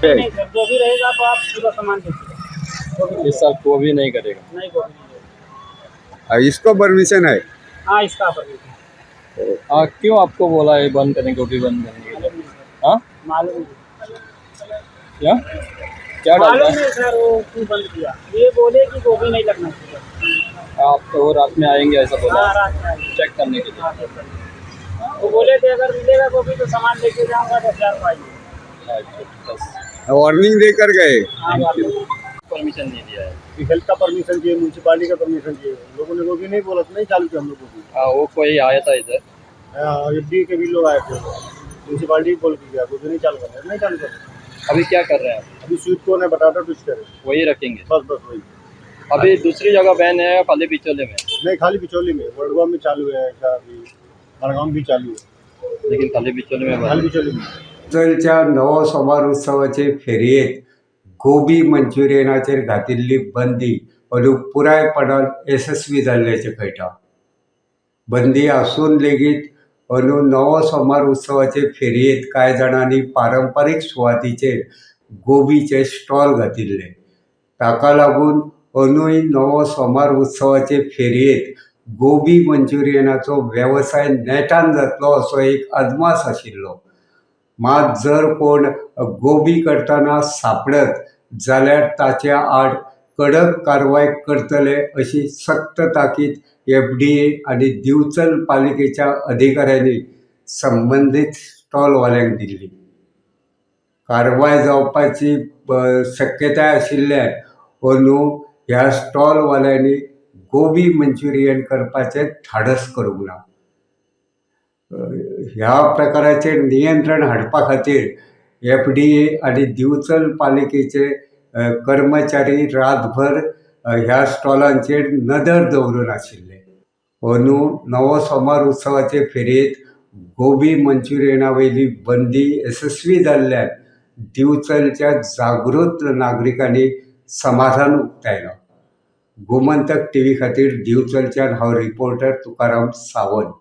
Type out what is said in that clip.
नहीं सर, जो भी रहेगा तो आप पूरा सामान देखिएगा। इस साल को भी नहीं करेगा। नहीं गोभी नहीं रहेगा। इसको परमिशन है? हाँ, इसका परमिशन। क्यों आपको बोला है बंद करने को भी बंद करने के लिए? मालूम नहीं सर। हाँ मालूम नहीं। क्या क्या डालता मालूम है? नहीं सर, वो क्यों बंद किया। ये बोले कि गोभी नहीं लगना चाहिए। आप तो रात में आएंगे ऐसा बोला हाँ, रात में आएंगे। चेक करने के लिए। हाँ, check करेंगे। वो बोले थे अगर मिलेगा गोभी तो सामान लेके जाऊंगा 10,000 को आइए। अच्छा, बस वार्निंग देकर गए? हाँ, वालुम। परमिशन नहीं दिया है। हेल्थ का परमिशन चाहिए, म्यूनसिपालिटी का परमिशन चाहिए। लोगों ने गोभी नहीं बोला तो नहीं चालू किया हम लोग गोभी। वो कोई आया था इधर? एफडी के भी लोग आए थे, म्यूनसिपालिटी बोल के गया गोभी नहीं चालू करना, नहीं चालू करना। अभी क्या कर रहे हैं आप? अभी स्वीट कॉर्न है, बटाटा ट्विस्ट करें, वही रखेंगे? बस बस वही। अभी दूसरी जगह बैन है खाली बिचौले में, नहीं, खाली बिचौली में, वडगांव में चालू है ऐसा, अभी बड़गांव भी चालू है, लेकिन खाली बिचौले में खाली बंद। बिचौली में। चलच्या नवो सोमार उत्सवाचे फेरयेत गोबी मंचुरियनाचेर घातिल्ली बंदी अंदू पुरायपणान यशस्वी जाल्ल्याचें कळटा। बंदी आसून लेगीत अंदू नवो सोमार उत्सवाचे फेरयेत कांय जाणांनी पारंपारीक सुवातीचेर गोबीचे स्टॉल घातिल्ले। ताका लागून अंदूय नवो सोमार उत्सवाचे फेरयेत गोबी मंचुरियनाचो वेवसाय नेटान जातलो असो एक अदमास आशिल्लो। मात जर कोण गोबी करतना सापडत जाल्यार ताच्या आड कडक कारवाय करतले अशी सक्त ताकीद एफडीए आनी दिवचल पालिकेच्या अधिकाऱ्यांनी संबंदीत स्टॉलवाल्यांक दिल्ली। कारवाय जावपाची शक्यताय आशिल्ल्यान अंदू ह्या स्टॉलवाल्यांनी गोबी मंचुरियन करपाचें धाडस करूंक ना। ह्या प्रकाराचेर नियंत्रण हाडपा खातीर एफडीए आनी दिवचल पालिकेचे कर्मचारी रातभर ह्या स्टॉलांचेर नदर दवरून आशिल्ले। अंदू नवो सोमार उत्सवाचे फेरयेत गोबी मंचुरियना वयली बंदी यशस्वी जाल्ल्यान दिवचलच्या जागृत नागरिकांनी समाधान उक्तायलां। गोमंतक टीव्ही खातीर दिवचलच्यान हांव रिपोर्टर तुकाराम सावंत।